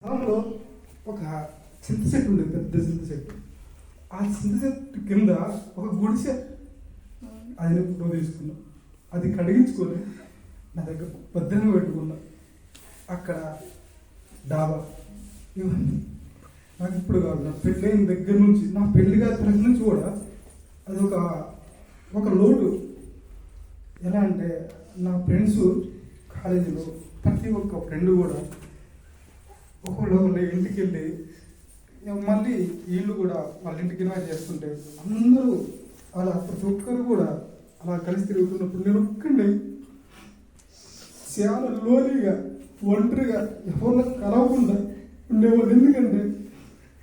దాంట్లో ఒక చింత చెట్టు ఉండేది, పెద్ద చింత చెట్టు. ఆ చింత చెట్టు కింద ఒక గుడిసె అది ఎప్పుడో తీసుకున్నా. అది కడిగించుకొని నా దగ్గర భద్రంగా పెట్టుకున్నా. అక్కడ డాబా ఇవన్నీ నాకు ఇప్పుడు కాదు, నా పెళ్ళైన దగ్గర నుంచి, నా పెళ్ళిగా దగ్గర నుంచి కూడా అది ఒక లోటు. ఎలా అంటే నా ఫ్రెండ్స్ కాలేజీలో ప్రతి ఒక్క ఫ్రెండ్ కూడా ఒకళ్ళు ఇంటికి వెళ్ళి మళ్ళీ వీళ్ళు కూడా వాళ్ళ ఇంటికి చేస్తుంటే అందరూ అలా ప్రతి ఒక్కరు కూడా అలా కలిసి తిరుగుతున్నప్పుడు నేను ఒక్కడే చాలా లోలీగా ఒంటరిగా ఎవరిలో కలవకుండా ఉండేవాళ్ళు. ఎందుకంటే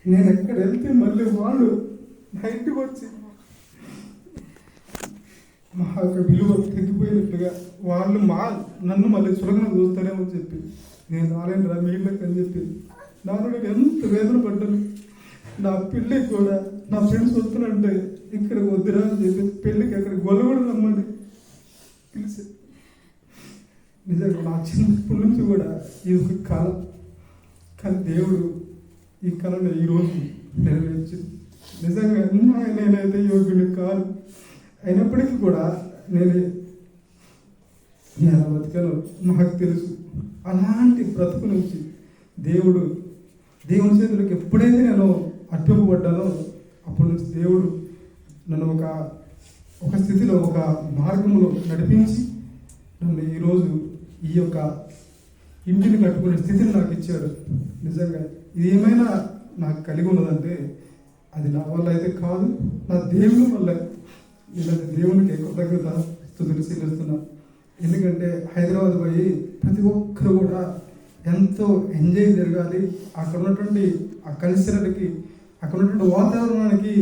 నేను ఎక్కడ వెళ్తే మళ్ళీ వాళ్ళు నా ఇంటికి వచ్చి మా యొక్క విలువ తగ్గిపోయినట్టుగా వాళ్ళు నన్ను మళ్ళీ సులభంగా చూస్తారేమని చెప్పి నేను రాలేను రా మీళ్ళకి అని చెప్పి నాలో నేను ఎంత వేదన పడ్డాను. నా పెళ్ళికి కూడా నా ఫ్రెండ్స్ వస్తున్నంటే ఇక్కడ వద్దురా అని చెప్పి పెళ్ళికి అక్కడ గొల్లగూడ రమ్మని పిలిచి, నిజంగా నా చిన్నప్పటి నుంచి కూడా ఇది ఒక కళ. కానీ దేవుడు ఈ కళను ఈరోజు నెరవేర్చింది. నిజంగా నేనైతే యోగ్యుని కాదు, అయినప్పటికీ కూడా నేను ఎలా బతికానో నాకు తెలుసు. అలాంటి బ్రతుకు నుంచి దేవుని చేతులకు ఎప్పుడైతే నేను అడ్డుపడ్డానో అప్పటి నుంచి దేవుడు నన్ను ఒక స్థితిలో ఒక మార్గంలో నడిపించి నన్ను ఈరోజు ఈ యొక్క ఇంటిని కట్టుకునే స్థితిని నాకు ఇచ్చాడు. నిజంగా ఇది ఏమైనా నాకు కలిగి ఉన్నదంటే అది నా వల్ల అయితే కాదు, నా దేవుని వల్ల. ఇలాంటి దేవునికి కృతజ్ఞత స్తుతులు చెల్లిస్తున్నా. ఎందుకంటే హైదరాబాద్ పోయి ప్రతి ఒక్కరు కూడా ఎంతో ఎంజాయ్ జరగాలి, అక్కడ ఉన్నటువంటి ఆ కల్చర్కి, అక్కడ ఉన్నటువంటి వాతావరణానికి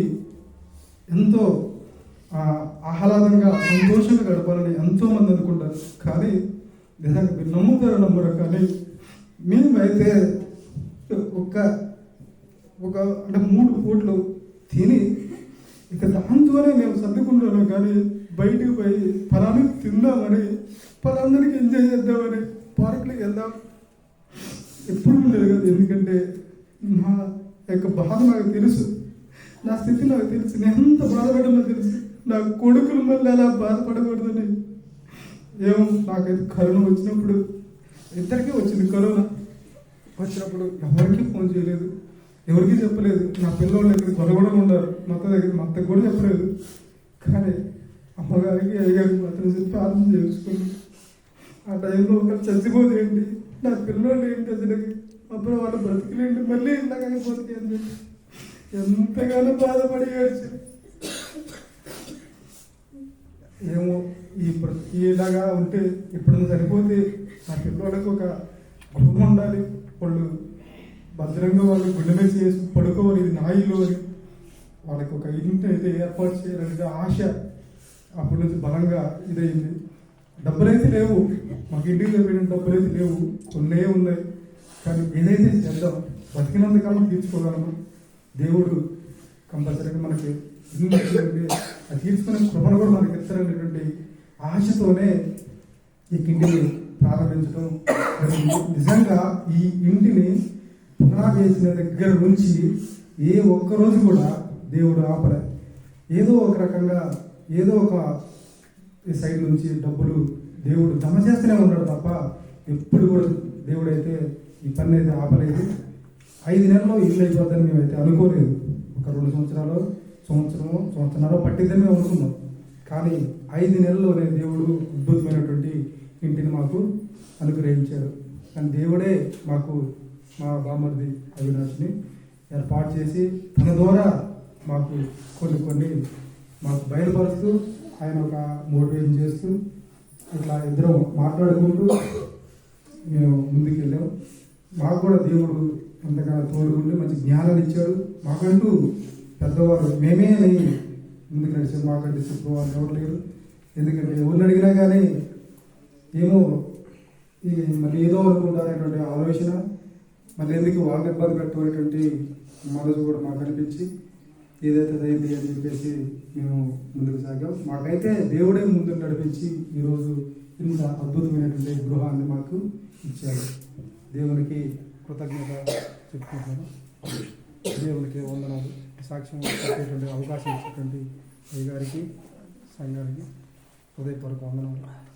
ఎంతో ఆహ్లాదంగా సంతోషంగా గడపాలని ఎంతోమంది అనుకుంటారు. కానీ నిజంగా మీరు నమ్ముతారు నమ్మరు, కానీ మేమైతే అంటే 3 పూట్లు తిని ఇక దాంతోనే మేము సర్దుకుంటాము. కానీ బయటికి పోయి ఫలాన్ని తిందామని, ఫలాందరికీ ఎంజాయ్ చేద్దామని, పార్కులకి వెళ్దాం ఎప్పుడు ఉండేది కదా. ఎందుకంటే నా యొక్క బాధ నాకు తెలుసు, నా స్థితి నాకు తెలుసు, నేను ఎంత బాధపడమో తెలుసు. నా కొడుకులు మళ్ళీ అలా బాధపడకూడదని. ఏమో నాకైతే కరోనా వచ్చినప్పుడు ఇద్దరికీ వచ్చింది. కరోనా వచ్చినప్పుడు ఎవరికి ఫోన్ చేయలేదు, ఎవరికి చెప్పలేదు. నా పిల్లలు దగ్గర కొరగొడ ఉన్నారు, మా అత్తకు కూడా చెప్పలేదు. కానీ అమ్మగారికి అయ్యగారికి మాత్రం చెప్పి ఆలోచన చేసుకుని ఆ టైంలో ఒకరు చచ్చిపోతేంటి, నా పిల్లలు ఏంటి, అసలు అప్పుడు వాళ్ళ బ్రతికిలేంటి, మళ్ళీ ఇంతగా అయిపోతుంది అని చెప్పి ఎంతగానో బాధపడి ఏడ్చి, ఏమో ఇలాగా ఉంటే ఇప్పుడు సరిపోతే నా పిల్లలకి ఒక గృహం ఉండాలి, వాళ్ళు భద్రంగా వాళ్ళు గుండె మీద చేసి పడుకోవాలి, ఇది నా ఇల్లు అని వాళ్ళకి ఒక ఇంటి అయితే ఏర్పాటు చేయాలనేది ఆశ అప్పటి నుంచి బలంగా ఇదైంది. డబ్బులైతే లేవు, మాకు ఇంటికి సరిపోయిన డబ్బులైతే లేవు, కొన్నే ఉన్నాయి. కానీ ఏదైతే చేద్దాం, బతికినంత కాలం తీర్చుకోగలము. దేవుడు కంపల్సరీగా మనకి అది తీర్చుకునే కృపను కూడా మనకి ఇస్తారనేటువంటి ఆశతోనే ఈ ఇంటిని ప్రారంభించడం జరిగింది. నిజంగా ఈ ఇంటిని పునరావేసిన దగ్గర నుంచి ఏ ఒక్కరోజు కూడా దేవుడు ఆపలే. ఏదో ఒక రకంగా ఏదో ఒక సైడ్ నుంచి డబ్బులు దేవుడు జమ చేస్తూనే ఉన్నాడు తప్ప ఎప్పుడు కూడా దేవుడైతే ఈ పని అయితే ఆపలేదు. 5 నెలల్లో ఇల్లు అయిపోద్దని మేమైతే అనుకోలేదు. ఒక 2 సంవత్సరాలు, సంవత్సరాలు పట్టిద్దని మేము అనుకున్నాం. కానీ 5 నెలల్లోనే దేవుడు అద్భుతమైనటువంటి ఇంటిని మాకు అనుగ్రహించాడు. కానీ దేవుడే మాకు మా బామ్మర్ది అవినాష్ని ఏర్పాటు చేసి తన ద్వారా మాకు కొన్ని మాకు బయలుపరుస్తూ, ఆయన ఒక మోటివేషన్ చేస్తూ, ఇట్లా ఇద్దరం మాట్లాడుకుంటూ మేము ముందుకు వెళ్ళాం. మాకు కూడా దేవుడు ఎంతగానో తోడుకుంటూ మంచి జ్ఞానాన్ని ఇచ్చాడు. మాకంటూ పెద్దవారు మేమే అని ముందుకు నడిచారు. మాకంటే చెప్పేవారు ఎవరు లేరు. ఎందుకంటే ఎవరిని అడిగినా కానీ ఏమో మళ్ళీ ఏదో అనుకుంటారనేటువంటి ఆలోచన, మళ్ళీ ఎందుకు వాళ్ళని ఇబ్బంది పెట్టేటువంటి మనసు కూడా మాకు అనిపించి ఏదైతే అయింది అని చెప్పేసి మేము ముందుకు సాగాం. మాకైతే దేవుడే ముందుకు నడిపించి ఈరోజు ఇంత అద్భుతమైనటువంటి గృహాన్ని మాకు ఇచ్చారు. దేవునికి కృతజ్ఞత చెప్పుకుంటున్నాను. దేవునికి వందనాలు. సాక్ష్యం చెప్పేటువంటి అవకాశం ఇచ్చినటువంటి అయ్య గారికి సంఘానికి హృదయపూర్వక వందనాలు.